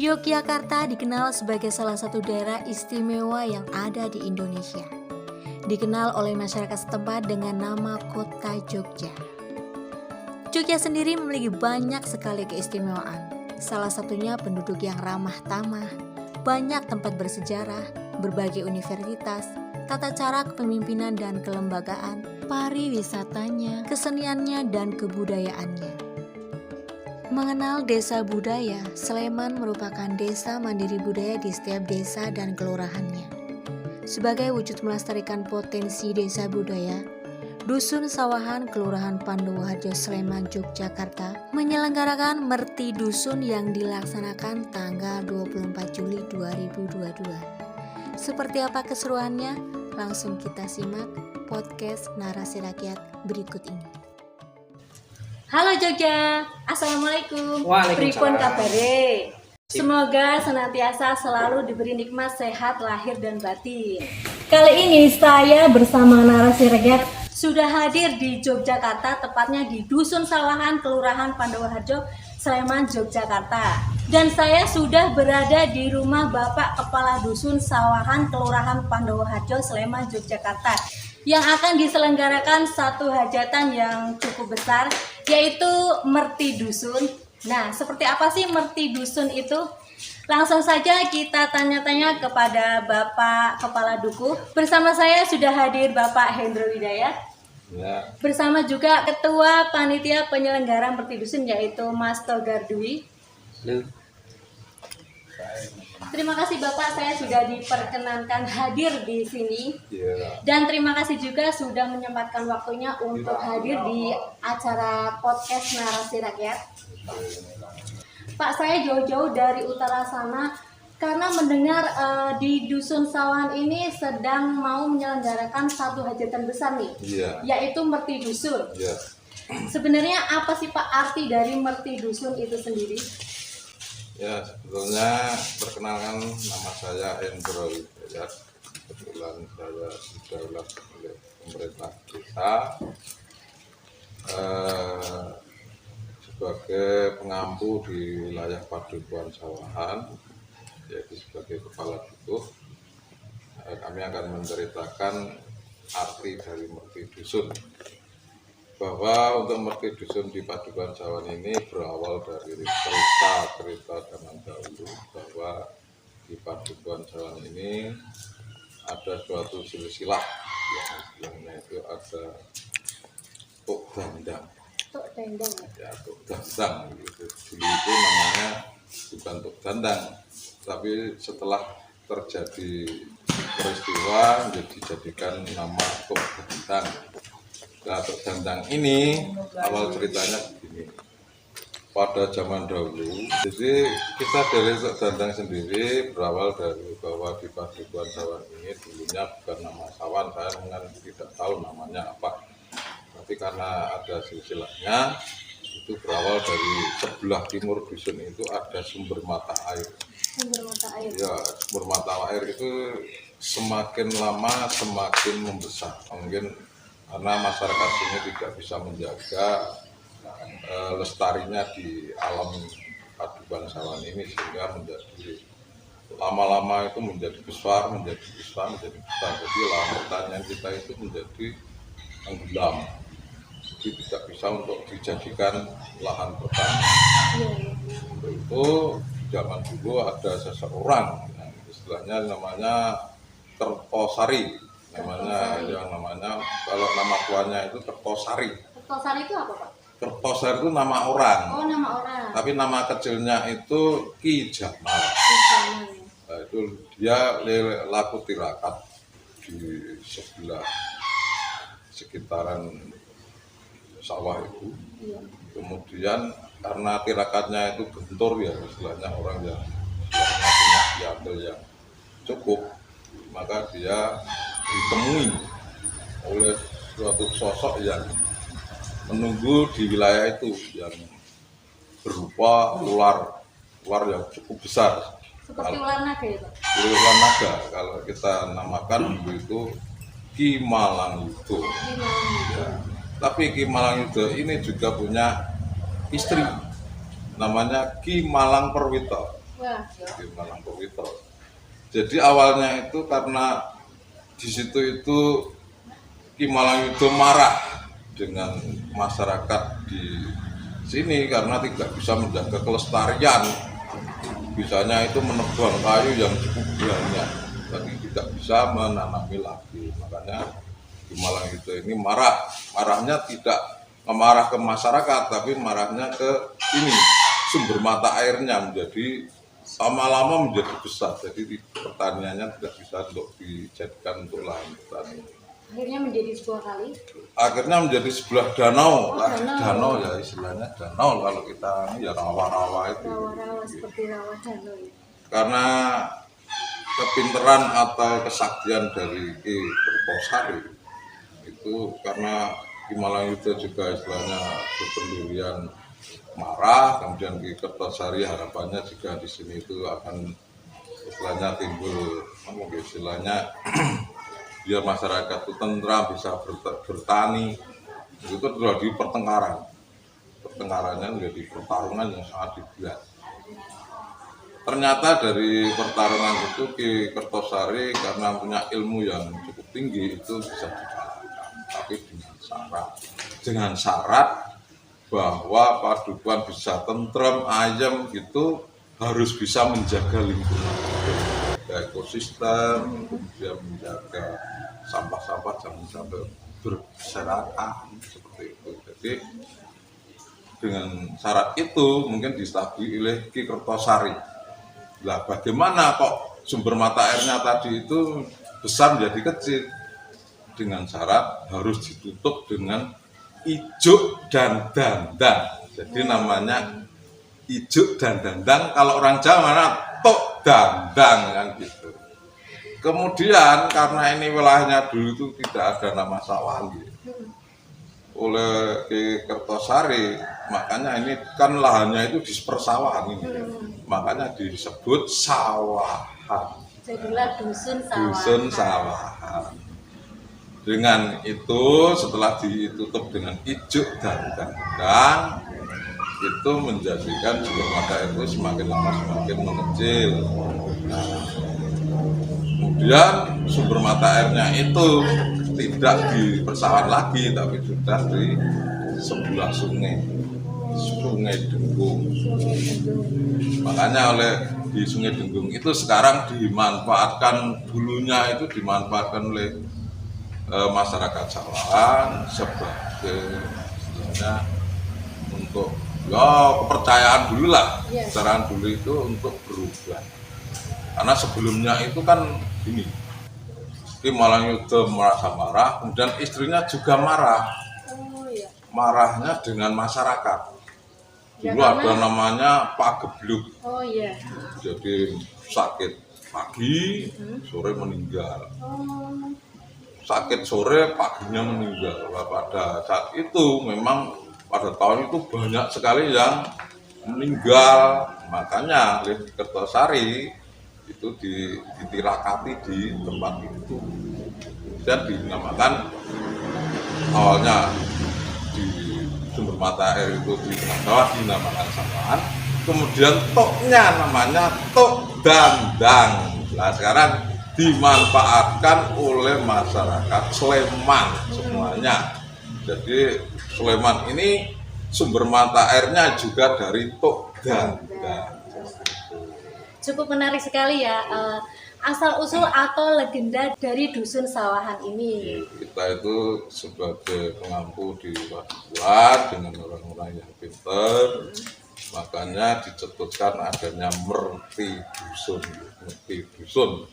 Yogyakarta dikenal sebagai salah satu daerah istimewa yang ada di Indonesia. Dikenal oleh masyarakat setempat dengan nama Kota Jogja. Jogja sendiri memiliki banyak sekali keistimewaan. Salah satunya penduduk yang ramah tamah, banyak tempat bersejarah, berbagai universitas, tata cara kepemimpinan dan kelembagaan, pariwisatanya, keseniannya, dan kebudayaannya. Mengenal desa budaya, Sleman merupakan desa mandiri budaya di setiap desa dan kelurahannya. Sebagai wujud melestarikan potensi desa budaya, Dusun Sawahan Kelurahan Pandowoharjo Sleman Yogyakarta menyelenggarakan Merti Dusun yang dilaksanakan tanggal 24 Juli 2022. Seperti apa keseruannya? Langsung kita simak podcast Narasi Rakyat berikut ini. Halo Jogja, Assalamualaikum. Waalaikumsalam. Pripun kabare? Semoga senantiasa selalu diberi nikmat sehat lahir dan batin. Kali ini saya bersama Narasi Rakyat sudah hadir di Yogyakarta, tepatnya di Dusun Sawahan Kelurahan Pandowoharjo, Sleman, Yogyakarta. Dan saya sudah berada di rumah Bapak Kepala Dusun Sawahan Kelurahan Pandowoharjo, Sleman, Yogyakarta, yang akan diselenggarakan satu hajatan yang cukup besar, yaitu Merti Dusun. Nah, seperti apa sih Merti Dusun itu? Langsung saja kita tanya-tanya kepada Bapak Kepala Dukuh. Bersama saya sudah hadir Bapak Hendro Widayat. Ya. Bersama juga Ketua Panitia Penyelenggara Merti Dusun, yaitu Mas Togar Dwi. Terima kasih Bapak, saya sudah diperkenankan hadir di sini. Dan terima kasih juga sudah menyempatkan waktunya untuk hadir di acara podcast Narasi Rakyat. Pak, saya jauh-jauh dari utara sana karena mendengar di Dusun Sawahan ini sedang mau menyelenggarakan satu hajatan besar nih, yaitu Merti Dusun. Sebenarnya apa sih Pak arti dari Merti Dusun itu sendiri? Ya, sebetulnya perkenalkan, nama saya Hendro Widayat. Kebetulan saya didaulat oleh pemerintah desa sebagai pengampu di wilayah Padukuhan Sawahan, yaitu sebagai kepala dukuh. Kami akan menceritakan arti dari Merti Dusun, bahwa untuk Merti Dusun di Padukuhan Sawahan ini berawal dari cerita zaman dahulu, bahwa di Padukuhan Sawahan ini ada suatu silsilah yang itu ada Tuk Dandang. Tuk Dandang. Ya, Tuk Dandang gitu. Dulu itu namanya bukan Tuk Dandang, tapi setelah terjadi peristiwa dijadikan nama Tuk Dandang. Nah, Tuk Dandang ini awal ceritanya begini. Pada zaman dahulu, jadi kita dari Tuk Dandang sendiri berawal dari bahwa di Padukuhan Sawahan ini dulunya bukan nama Sawahan, saya kan tidak tahu namanya apa. Tapi karena ada silsilahnya, itu berawal dari sebelah timur dusun itu ada sumber mata air. Sumber mata air. Ya, sumber mata air itu semakin lama semakin membesar. Mungkin karena masyarakat sini tidak bisa menjaga lestarinya di alam Padukuhan Sawahan ini, sehingga menjadi lama-lama itu menjadi besar. Jadi lahan pertanian kita itu menjadi tenggelam, jadi tidak bisa untuk dijadikan lahan pertanian. Untuk itu zaman dulu ada seseorang, istilahnya namanya Kertosari. Namanya kalau nama tuanya itu Kertosari. Kertosari itu apa Pak? Kertosari itu nama orang. Oh, nama orang. Tapi nama kecilnya itu Ki Jamal. Nah, itu dia laku tirakat di sebelah sekitaran sawah itu. Kemudian karena tirakatnya itu gentur ya, istilahnya orang yang punya diambil yang cukup, maka dia ditemui oleh suatu sosok yang menunggu di wilayah itu, yang berupa ular yang cukup besar. Seperti ular naga ya Pak? Ular naga, kalau kita namakan itu Ki Malangyuda. Ya. Tapi Ki Malangyuda ini juga punya istri, namanya Ki Malang Perwito. Wah. di Malang Purwito. Jadi awalnya itu karena di situ itu Ki Malangyuda marah dengan masyarakat di sini karena tidak bisa menjaga kelestarian. Bisanya itu menebang kayu yang cukup banyak, tapi tidak bisa menanami lagi. Makanya Ki Malangyuda ini marah. Marahnya tidak marah ke masyarakat, tapi marahnya ke ini sumber mata airnya menjadi lama-lama menjadi besar. Jadi pertaniannya tidak bisa untuk dijadikan untuk lahan petani. Akhirnya menjadi sebuah kali. Akhirnya menjadi sebuah danau. Oh, danau. Danau ya istilahnya danau, kalau kita ini ya rawa-rawa itu. Rawa-rawa seperti rawa danau ya. Karena kepinteran atau kesaktian dari Ki Kertosari itu, karena Ki Malangyuda juga istilahnya berpendirian marah, kemudian Ki Kertosari harapannya juga di sini itu akan istilahnya timbul istilahnya biar masyarakat itu tentram, bisa bertani. Itu terjadi pertengkarannya menjadi pertarungan yang sangat dibuat. Ternyata dari pertarungan itu Ki Kertosari karena punya ilmu yang cukup tinggi itu bisa dikalahkan, tapi dengan syarat bahwa Padukuhan bisa tentram, ayem gitu, harus bisa menjaga lingkungan, menjaga ekosistem, kemudian menjaga sampah-sampah jangan sampai berserakan seperti itu. Jadi dengan syarat itu mungkin distabili oleh Ki Kertosari. Lah bagaimana kok sumber mata airnya tadi itu besar menjadi kecil? Dengan syarat harus ditutup dengan ijuk dan dandang. Jadi namanya ijuk dan dandang, kalau orang Jawa mana tok dandang kan gitu. Kemudian karena ini wilayahnya dulu itu tidak ada nama Sawangi oleh Ki Kertosari, makanya ini kan lahannya itu di persawahan ini, makanya disebut sawahan. Jadilah dusun sawahan. Dusun sawahan. Dengan itu setelah ditutup dengan ijuk dan dandang, itu menjadikan sumber mata air itu semakin lama semakin mengecil. Nah, kemudian sumber mata airnya itu tidak di persawahan lagi, tapi sudah di sebelah sungai Denggung. Makanya di Sungai Denggung itu sekarang dimanfaatkan, dulunya itu dimanfaatkan oleh masyarakat Sawahan sebagai istilahnya untuk kepercayaan dulu lah. Kepercayaan dulu itu untuk berubah. Karena sebelumnya itu kan ini, Ki Malangyuda merasa marah, kemudian istrinya juga marah. Marahnya dengan masyarakat. Dulu ada namanya Pak Gebluk. Jadi sakit pagi, sore meninggal. Sakit sore, paginya meninggal. Pada saat itu memang pada tahun itu banyak sekali yang meninggal. Makanya oleh Kertosari itu ditirakati di tempat itu dan dinamakan awalnya di sumber mata air itu di tengah bawah dinamakan Sawahan, kemudian toknya namanya tok dandang. Nah sekarang dimanfaatkan oleh masyarakat Sleman semuanya. Jadi Sleman ini sumber mata airnya juga dari tok dandang. Cukup menarik sekali ya, asal-usul atau legenda dari Dusun Sawahan ini. Kita itu sebagai pengampu di Padukuhan dengan orang-orang yang pintar, makanya dicetuskan adanya merti dusun.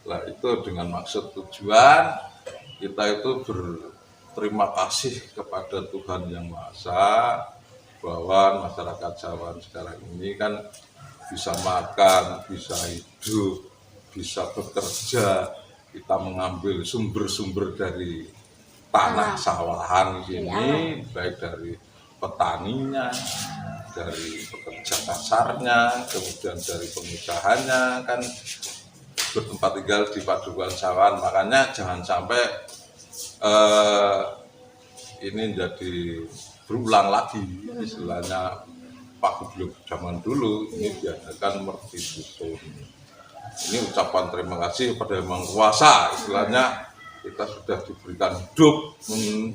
Nah itu dengan maksud tujuan kita itu berterima kasih kepada Tuhan Yang Maha Esa bahwa masyarakat Sawahan sekarang ini kan bisa makan, bisa hidup, bisa bekerja. Kita mengambil sumber-sumber dari tanah Sawahan ini, baik dari petaninya, dari pekerja kasarnya, kemudian dari pengusahanya, kan bertempat tinggal di Padukuhan Sawahan. Makanya jangan sampai ini jadi berulang lagi, istilahnya paguyuban zaman dulu ini diadakan merti dusun. Ini ucapan terima kasih kepada Yang Maha Kuasa, istilahnya kita sudah diberikan hidup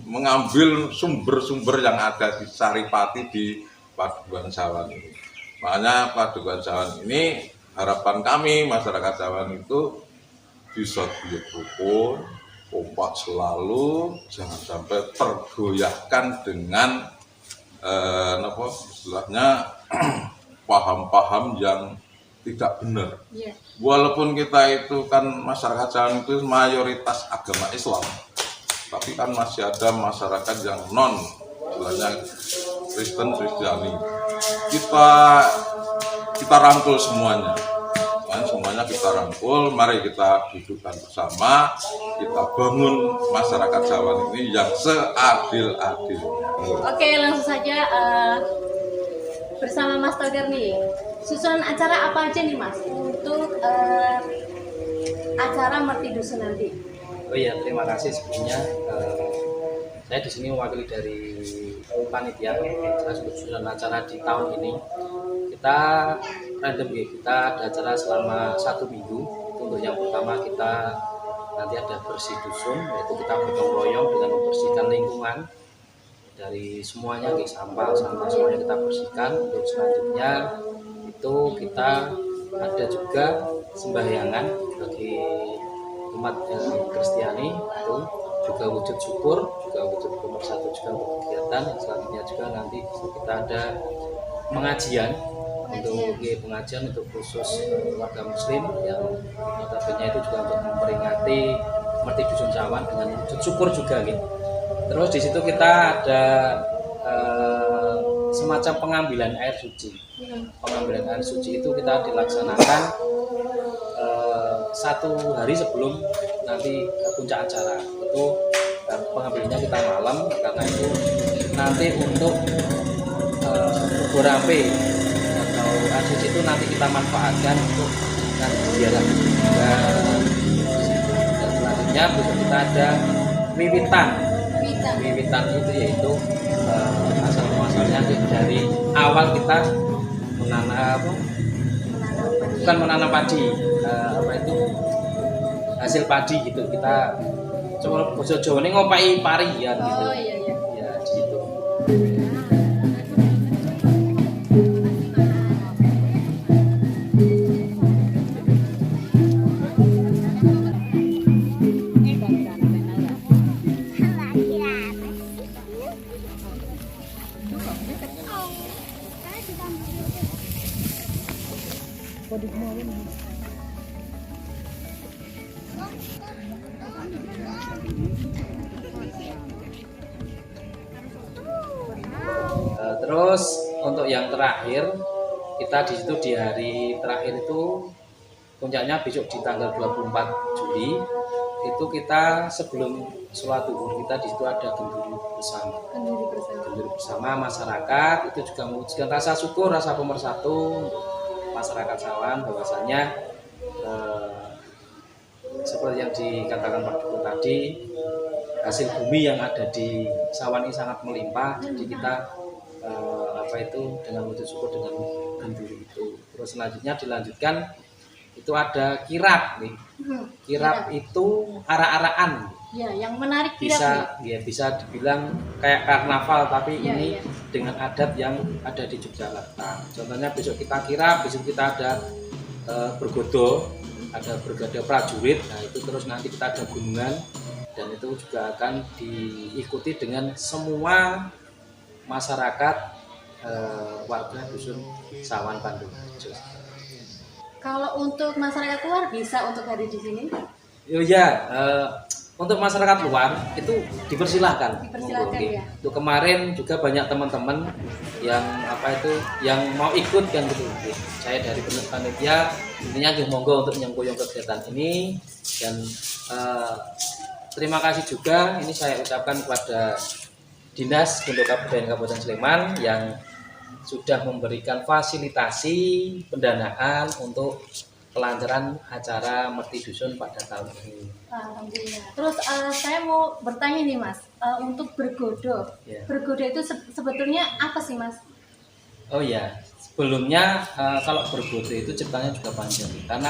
mengambil sumber-sumber yang ada di Saripati di Padukuhan Sawan ini. Makanya Padukuhan Sawan ini harapan kami masyarakat Sawan itu bisa hidup rukun, kompak selalu, jangan sampai tergoyahkan dengan istilahnya paham-paham yang tidak benar. Walaupun kita itu kan masyarakat Sawan itu mayoritas agama Islam, tapi kan masih ada masyarakat yang non, istilahnya Kristen, Kristiani. Kita rangkul semuanya. Semuanya kita rangkul, mari kita dudukkan bersama, kita bangun masyarakat Sawan ini yang seadil-adilnya. Oke, langsung saja bersama Mas Togar nih. Susunan acara apa aja nih Mas untuk acara Merti Dusun nanti? Oh iya, terima kasih sebelumnya. Saya di sini mewakili dari panitia susunan acara di tahun ini. Kita random ya, kita ada acara selama 1 minggu. Untuk yang pertama kita nanti ada bersih dusun, yaitu kita gotong royong dengan membersihkan lingkungan dari semuanya, sampah semuanya kita bersihkan. Untuk selanjutnya itu kita ada juga sembahyangan bagi umat Kristiani, itu juga wujud syukur, juga wujud pemersatu juga untuk kegiatan. Yang selanjutnya juga nanti kita ada pengajian untuk khusus warga muslim yang notabene itu juga untuk memperingati Merti Dusun Sawan dengan wujud syukur juga gitu. Terus di situ kita ada semacam pengambilan air suci. Pengambilan air suci itu kita dilaksanakan 1 hari sebelum nanti puncak acara. Itu pengambilannya kita malam, karena itu nanti untuk berampe atau air suci itu nanti kita manfaatkan untuk nanti ziarah juga. Dan selanjutnya besok kita ada wiwitan itu yaitu asal muasalnya dari awal kita menanam padi, hasil padi gitu. Kita coba bahasa Jawa ini ngopai pari ya gitu. Ya di situ. Terus untuk yang terakhir kita di situ di hari terakhir itu puncaknya besok di tanggal 24 Juli itu kita sebelum sholat zuhur kita di situ ada genduri bersama masyarakat. Itu juga mewujudkan rasa syukur, rasa pemersatu masyarakat Sawan, bahwasanya seperti yang dikatakan Pak Duko tadi, hasil bumi yang ada di Sawan ini sangat melimpah. Jadi kita dengan wujud syukur dengan genduri itu. Terus selanjutnya dilanjutkan itu ada kirap nih. Kirap itu ara-araan. Ya, yang menarik kirap bisa dibilang kayak karnaval, tapi ini dengan adat yang ada di Yogyakarta. Contohnya besok kita kirap, besok kita ada bergodo, ada bergada prajurit. Nah itu terus nanti kita ada gunungan, dan itu juga akan diikuti dengan semua masyarakat warga dusun Sawan Bandung. Kalau untuk masyarakat luar bisa untuk hadir di sini? Untuk masyarakat luar itu dipersilahkan. Ya. Untuk kemarin juga banyak teman-teman yang yang mau ikut kan gitu. Saya dari panitia intinya monggo untuk nyengkuyung kegiatan ini, dan terima kasih juga ini saya ucapkan kepada Dinas Pondok Kebudayaan Kabupaten Sleman yang sudah memberikan fasilitasi pendanaan untuk kelancaran acara Merti Dusun pada tahun ini. Alhamdulillah. Terus saya mau bertanya nih Mas, untuk bergodo. Bergodo itu sebetulnya apa sih Mas? Oh ya, sebelumnya kalau Bergodo itu ceritanya juga panjang karena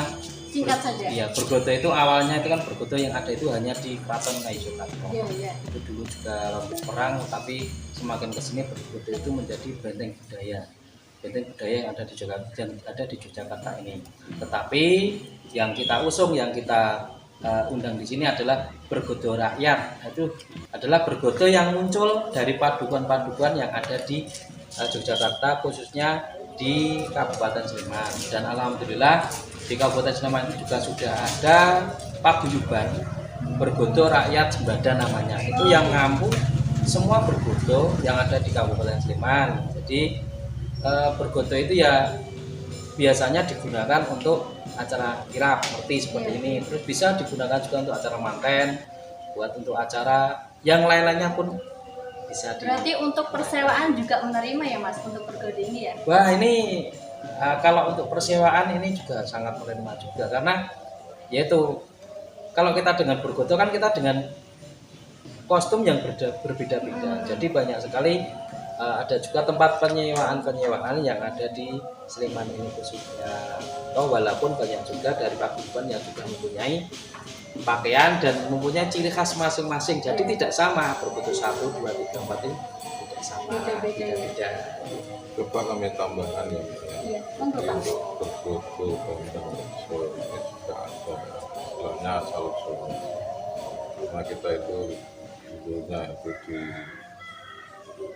Singkat saja. iya, Bergodo itu awalnya itu kan Bergodo yang ada itu hanya di Keraton Ngayogyakarta. Iya, iya. Itu dulu juga lalu perang, tapi semakin kesini Bergodo itu menjadi benteng budaya. Benteng budaya yang ada di Jakarta, yang ada di Yogyakarta ini. Tetapi yang kita usung, yang kita undang di sini adalah Bergodo Rakyat. Itu adalah Bergodo yang muncul dari padukuan-padukuan yang ada di Yogyakarta, khususnya di Kabupaten Sleman. Dan alhamdulillah di Kabupaten Sleman itu juga sudah ada paguyuban Bergodo Rakyat Sembada namanya. Itu yang ngampung semua bergodo yang ada di Kabupaten Sleman. Jadi bergodo itu ya biasanya digunakan untuk acara kirap seperti ini. Terus bisa digunakan juga untuk acara manten, buat untuk acara yang lain-lainnya pun bisa Berarti untuk persewaan juga menerima ya Mas untuk bergodo ini ya? Wah, ini kalau untuk persewaan ini juga sangat menerima juga karena yaitu kalau kita dengan bergodo kan kita dengan kostum yang berbeda-beda. Jadi banyak sekali ada juga tempat penyewaan yang ada di Sleman ini khususnya. Walaupun banyak juga dari paguyuban yang juga mempunyai pakaian dan mempunyai ciri khas masing-masing. Jadi tidak sama bergodo 1, 2, 3, 4 ini tidak sama, beda-beda. Coba kami tambahkan ya. Iya, monggo Pak. Bergodo Bandang Solo ini juga ada istilahnya asal Solo. Karena kita itu dulunya itu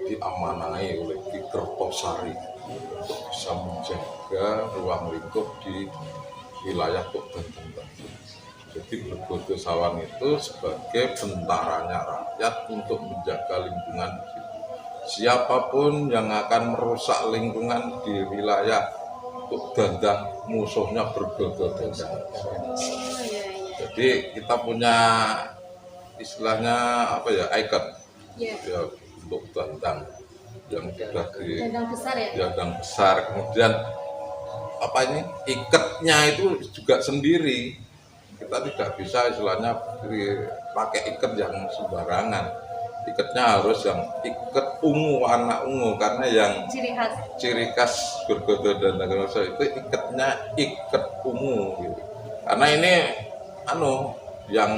diamanai oleh Ki Kertosari untuk bisa menjaga ruang lingkup di wilayah Tok Bandung. Jadi Bergodo Sawan itu sebagai bentaranya rakyat untuk menjaga lingkungan di situ. Siapapun yang akan merusak lingkungan di wilayah Tok Dandang, musuhnya Bergodo Dandang. Jadi kita punya istilahnya apa ya, ikon ya, untuk Dandang yang sudah di Dandang besar ya? dandang besar. Kemudian apa ini, ikatnya itu juga sendiri. Kita tidak bisa istilahnya pakai ikat yang sembarangan. Ikatnya harus yang ikat ungu, warna ungu, karena yang ciri khas Bergodo Dandang itu ikatnya ikat ungu gitu. Karena ini yang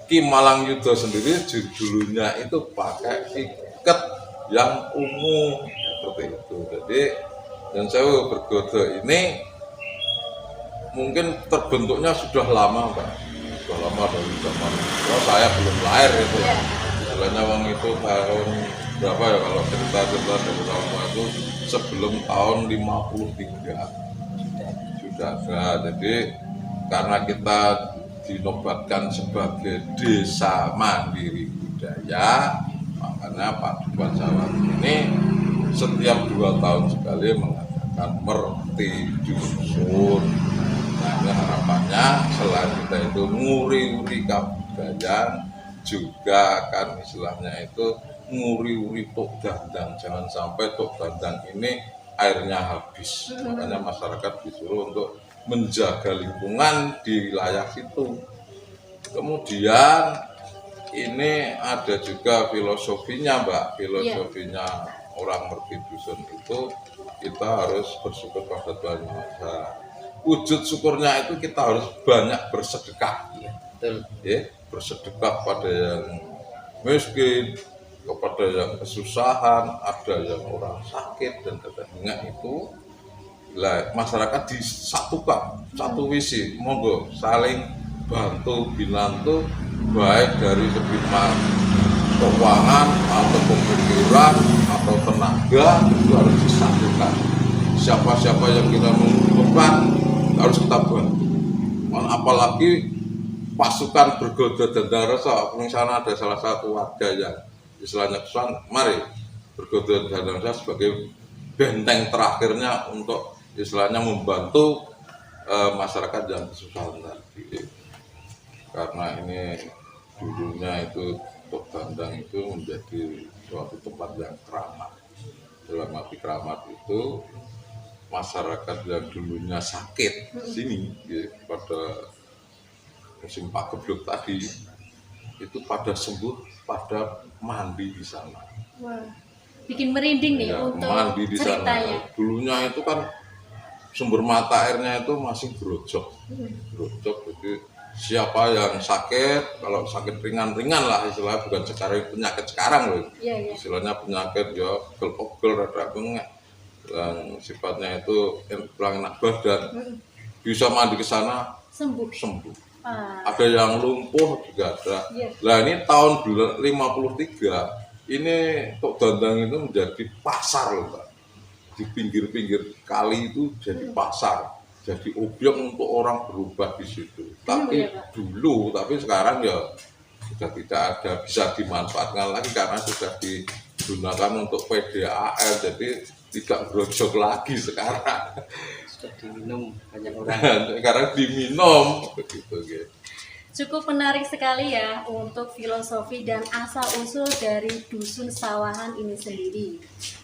Ki Malang Yudha sendiri dulunya itu pakai ikat yang ungu seperti itu. Jadi dan saya Bergodo ini mungkin terbentuknya sudah lama, Pak. Sudah lama dari zaman saya belum lahir itu. Istilahnya wong itu tahun berapa ya, kalau cerita-cerita dari lama itu sebelum tahun 53 sudah ada. Jadi karena kita dinobatkan sebagai desa mandiri budaya, makanya Padukuan Sawan ini setiap 2 tahun sekali mengadakan mertidusun. Nah, ini harapannya selain kita itu nguri-uri kebudayaan, juga kan istilahnya itu nguri-uri Tok Dandang. Jangan sampai Tok Dandang ini airnya habis. Makanya masyarakat disuruh untuk menjaga lingkungan di wilayah situ. Kemudian ini ada juga filosofinya, Mbak. Filosofinya orang mertidusun itu kita harus bersyukur pada Tuhan Yang Maha Esa. Wujud syukurnya itu kita harus banyak bersedekah. Bersedekah pada yang miskin, kepada yang kesusahan, ada yang orang sakit dan sebagainya itu. Masyarakat disatukan, satu visi, monggo saling bantu binantu, baik dari segi keuangan atau pemikiran atau tenaga, itu harus disatukan. Siapa-siapa yang kita membutuhkan harus kita bantu. Apalagi pasukan Bergodo Dandang Rasa, misalnya ada salah satu warga yang istilahnya kesusahan, mari Bergodo Dandang Rasa sebagai benteng terakhirnya untuk istilahnya membantu masyarakat yang kesusahan tadi. Karena ini dulunya itu Tok Dandang itu menjadi suatu tempat yang keramat. Dalam arti keramat itu masyarakat yang dulunya sakit sini pada musim pagebluk tadi itu pada sembuh, pada mandi di sana. bikin merinding nih Ya, untuk mandi di sana. ceritanya. Dulunya itu kan sumber mata airnya itu masih grojok, jadi siapa yang sakit, kalau sakit ringan-ringan lah istilahnya, bukan sekarang penyakit sekarang loh, Iya. istilahnya penyakit ya pegel-pegel, rada bengek, yang sifatnya itu kurang enak badan, bisa mandi ke sana Sembuh. sembuh. Ah, Ada yang lumpuh juga ada. Iya. Nah ini tahun 53 ini Tok Dandang itu menjadi pasar loh Pak. Di pinggir-pinggir kali itu jadi pasar, jadi objek untuk orang berubah di situ. Tapi ya, Pak? dulu, tapi sekarang ya sudah tidak ada, bisa dimanfaatkan lagi karena sudah digunakan untuk PDAM, jadi tidak grojok lagi sekarang. Sudah diminum banyak orang. Sekarang diminum begitu gitu. Cukup menarik sekali ya untuk filosofi dan asal-usul dari dusun sawahan ini sendiri.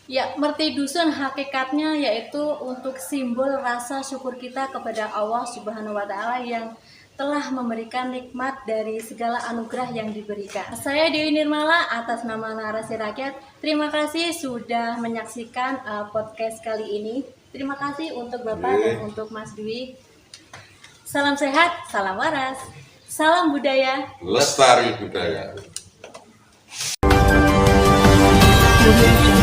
Ya, Merti Dusun hakikatnya yaitu untuk simbol rasa syukur kita kepada Allah Subhanahu wa Ta'ala yang telah memberikan nikmat dari segala anugerah yang diberikan. Saya Dewi Nirmala atas nama Narasi Rakyat. Terima kasih sudah menyaksikan podcast kali ini. Terima kasih untuk Bapak dan untuk Mas Dwi. Salam sehat, salam waras. Salam budaya. Lestari budaya. Budaya.